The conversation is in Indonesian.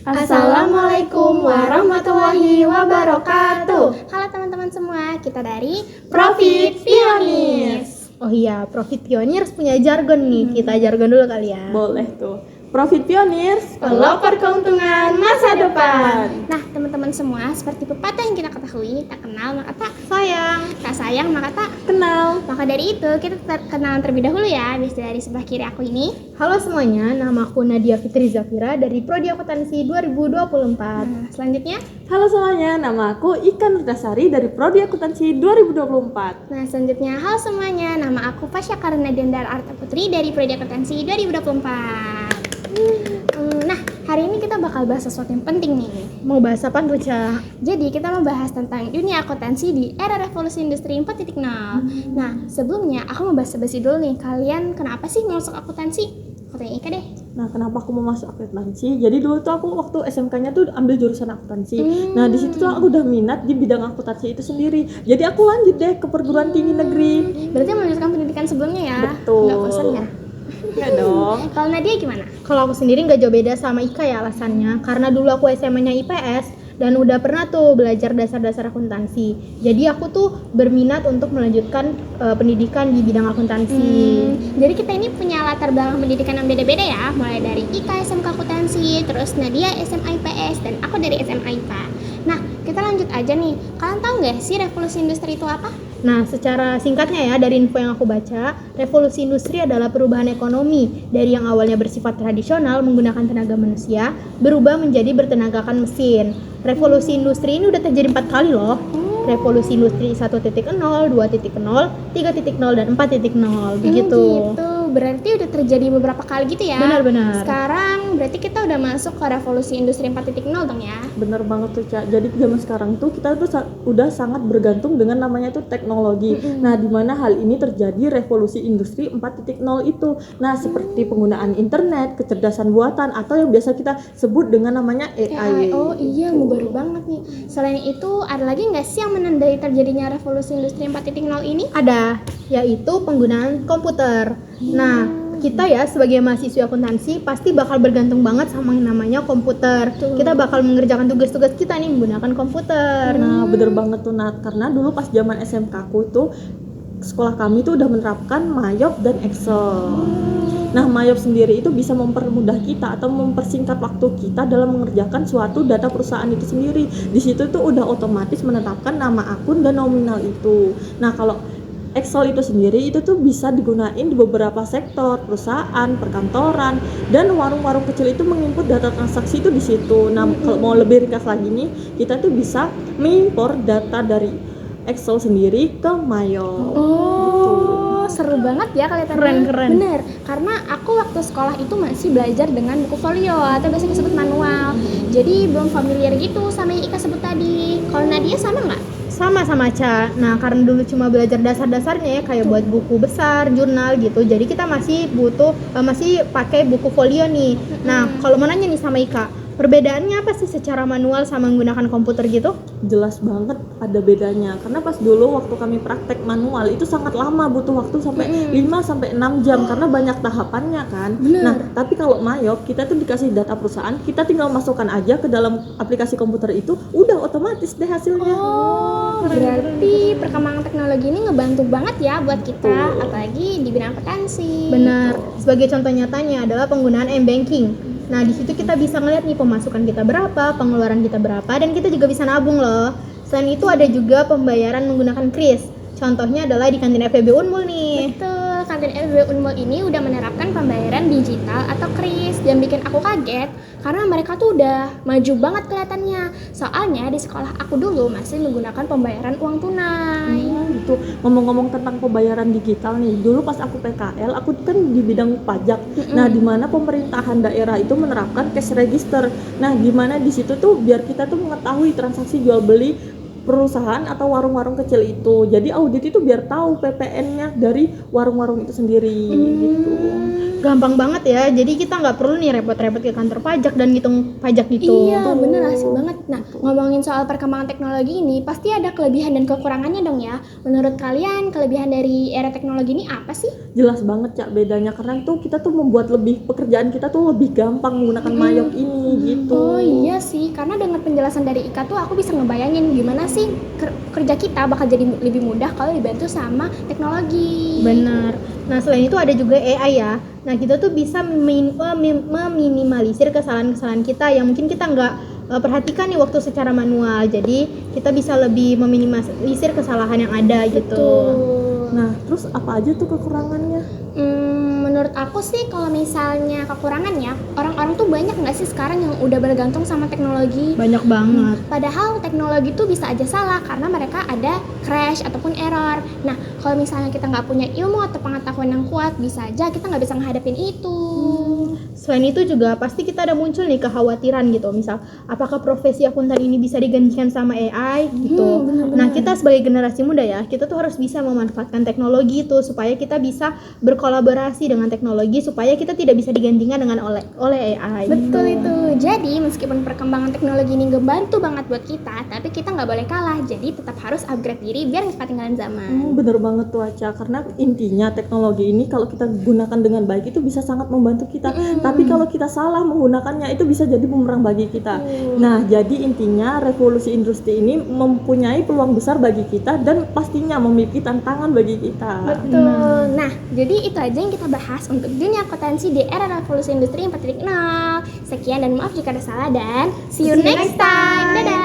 Assalamualaikum warahmatullahi wabarakatuh. Halo teman-teman semua, kita dari Profit Pioneers. Oh iya, Profit Pioneers punya jargon nih. Kita jargon dulu kali ya. Boleh tuh. Profit Pioneers, pelopor keuntungan masa depan. Nah teman-teman semua, seperti pepatah yang kita ketahui, tak kenal maka tak Sayang. tak sayang maka tak. Kenal. Maka dari itu kita kenalan terlebih dahulu ya. Bisa dari sebelah kiri aku ini. Halo semuanya, nama aku Nadia Fitri Zafira dari Prodi Akuntansi 2024. Selanjutnya, Halo semuanya, nama aku Ika Nurtasari dari Prodi Akuntansi 2024. nah selanjutnya halo semuanya, nama aku Fasya Karina Dendar Arta Putri dari Prodi Akuntansi 2024. Nah, hari ini kita bakal bahas sesuatu yang penting nih. Mau bahas apa tuh, Ca? Jadi kita membahas tentang dunia akuntansi di era revolusi industri 4.0. Nah, sebelumnya aku mau basa-basi dulu nih. Kalian kenapa sih mau masuk akuntansi? Aku tanya Ika deh. Nah, kenapa aku mau masuk akuntansi? Jadi dulu tuh aku waktu SMK-nya tuh ambil jurusan akuntansi. Nah, di situ tuh aku udah minat di bidang akuntansi itu sendiri. Jadi aku lanjut deh ke perguruan tinggi negeri. Berarti melanjutkan pendidikan sebelumnya ya? Betul. Nggak bosan ya? Ya dong. Kalau Nadia gimana? Kalau aku sendiri nggak jauh beda sama Ika ya alasannya. Karena dulu aku SMA-nya IPS dan udah pernah tuh belajar dasar-dasar akuntansi. Jadi aku tuh berminat untuk melanjutkan pendidikan di bidang akuntansi. Jadi kita ini punya latar belakang pendidikan yang beda-beda ya. Mulai dari Ika SMK akuntansi, terus Nadia SMA IPS, dan aku dari SMA IPA. Nah, kita lanjut aja nih. Kalian tahu nggak sih revolusi industri itu apa? Nah, secara singkatnya ya, dari info yang aku baca, revolusi industri adalah perubahan ekonomi dari yang awalnya bersifat tradisional menggunakan tenaga manusia, berubah menjadi bertenagakan mesin. Revolusi industri ini udah terjadi 4 kali loh. Revolusi industri 1.0, 2.0, 3.0, dan 4.0, begitu. Gitu. Berarti udah terjadi beberapa kali gitu ya? Benar-benar. Sekarang berarti kita udah masuk ke revolusi industri 4.0 dong ya? Bener banget tuh, Ca. Jadi zaman sekarang tuh kita tuh udah sangat bergantung dengan namanya tuh teknologi. Nah, di mana hal ini terjadi revolusi industri 4.0 itu. Nah, seperti penggunaan internet, kecerdasan buatan, atau yang biasa kita sebut dengan namanya AI. Oh iya, mau baru banget nih. Selain itu, ada lagi nggak sih yang menandai terjadinya revolusi industri 4.0 ini? Ada, yaitu penggunaan komputer. Nah, kita ya sebagai mahasiswa akuntansi pasti bakal bergantung banget sama yang namanya komputer. Kita bakal mengerjakan tugas-tugas kita nih menggunakan komputer. Nah, bener banget tuh, Nat. Karena dulu pas zaman SMK aku tuh sekolah kami tuh udah menerapkan Mayop dan Excel. Nah, Mayop sendiri itu bisa mempermudah kita atau mempersingkat waktu kita dalam mengerjakan suatu data perusahaan itu sendiri. Di situ tuh udah otomatis menetapkan nama akun dan nominal itu. Nah, kalau Excel itu sendiri itu tuh bisa digunain di beberapa sektor, perusahaan, perkantoran, dan warung-warung kecil itu menginput data transaksi itu di situ. Nah, kalau mau lebih ringkas lagi nih, kita tuh bisa mengimpor data dari Excel sendiri ke Mayop. Oh, seru banget ya kelihatannya. Keren. Bener, karena aku waktu sekolah itu masih belajar dengan buku folio atau biasanya disebut manual. Jadi belum familiar gitu sama yang Ika sebut tadi. Kalau Nadia sama nggak? Sama-sama, Ca. Nah, karena dulu cuma belajar dasar-dasarnya ya, kayak buat buku besar, jurnal gitu. Jadi kita masih masih pakai buku folio nih. Nah, kalau mau nanya nih sama Ika, perbedaannya apa sih secara manual sama menggunakan komputer gitu? Jelas banget ada bedanya, karena pas dulu waktu kami praktek manual itu sangat lama, butuh waktu sampai 5-6 jam karena banyak tahapannya kan. Nah, tapi kalau Mayop kita tuh dikasih data perusahaan, kita tinggal masukkan aja ke dalam aplikasi komputer itu, udah otomatis deh hasilnya. Oh, berarti perkembangan teknologi ini ngebantu banget ya buat kita, Betul. apalagi di bidang akuntansi. Benar. Sebagai contoh nyatanya adalah penggunaan m-banking. Nah, di situ kita bisa ngeliat nih pemasukan kita berapa, pengeluaran kita berapa, dan kita juga bisa nabung loh. Selain itu ada juga pembayaran menggunakan kris. Contohnya adalah di kantin FEB Unmul nih. Betul, kantin FEB Unmul ini udah menerapkan pembayaran digital atau kris, dan bikin aku kaget karena mereka tuh udah maju banget kelihatannya. Soalnya di sekolah aku dulu masih menggunakan pembayaran uang tunai. Gitu. Ngomong-ngomong tentang pembayaran digital nih, dulu pas aku PKL, aku kan di bidang pajak. Nah, di mana pemerintahan daerah itu menerapkan cash register. Nah, di mana di situ tuh biar kita tuh mengetahui transaksi jual beli perusahaan atau warung-warung kecil itu. Jadi audit itu biar tahu PPN-nya dari warung-warung itu sendiri gitu. gampang banget ya. Jadi kita nggak perlu nih repot-repot ke kantor pajak dan ngitung pajak gitu. Iya, bener asik banget. Nah, ngomongin soal perkembangan teknologi ini, pasti ada kelebihan dan kekurangannya dong ya. Menurut kalian, kelebihan dari era teknologi ini apa sih? Jelas banget Cak bedanya, karena tuh kita tuh membuat lebih pekerjaan kita tuh lebih gampang menggunakan Mayop ini gitu. Oh iya sih, karena dengan penjelasan dari Ika tuh aku bisa ngebayangin gimana sih kerja kita bakal jadi lebih mudah kalau dibantu sama teknologi. Benar. Nah, selain itu ada juga AI ya. Nah, kita tuh bisa meminimalisir kesalahan-kesalahan kita yang mungkin kita nggak perhatikan nih waktu secara manual. Jadi, kita bisa lebih meminimalisir kesalahan yang ada gitu. Betul. Nah, terus apa aja tuh kekurangannya? Menurut aku sih kalau misalnya kekurangannya, orang-orang tuh banyak nggak sih sekarang yang udah bergantung sama teknologi? Banyak banget. Padahal teknologi tuh bisa aja salah karena mereka ada crash ataupun error. Nah, kalau misalnya kita nggak punya ilmu atau pengetahuan yang kuat, bisa aja kita nggak bisa menghadapin itu. Selain itu juga pasti kita ada muncul nih kekhawatiran gitu. Misal, apakah profesi akuntan ini bisa digantikan sama AI gitu. Bener-bener. Nah, kita sebagai generasi muda ya, kita tuh harus bisa memanfaatkan teknologi itu supaya kita bisa berkolaborasi dengan teknologi supaya kita tidak bisa digantikan dengan oleh AI. Betul itu. Jadi meskipun perkembangan teknologi ini ngebantu banget buat kita, tapi kita nggak boleh kalah. Jadi tetap harus upgrade diri biar nggak ketinggalan zaman. Bener banget tuh Aca, karena intinya teknologi ini kalau kita gunakan dengan baik itu bisa sangat membantu kita. Tapi kalau kita salah menggunakannya itu bisa jadi bumerang bagi kita. Nah, jadi intinya revolusi industri ini mempunyai peluang besar bagi kita dan pastinya memiliki tantangan bagi kita. Betul. Nah, jadi itu aja yang kita bahas untuk dunia akuntansi di era revolusi industri 4.0. Sekian dan maaf jika ada salah dan see you next time. Dadah.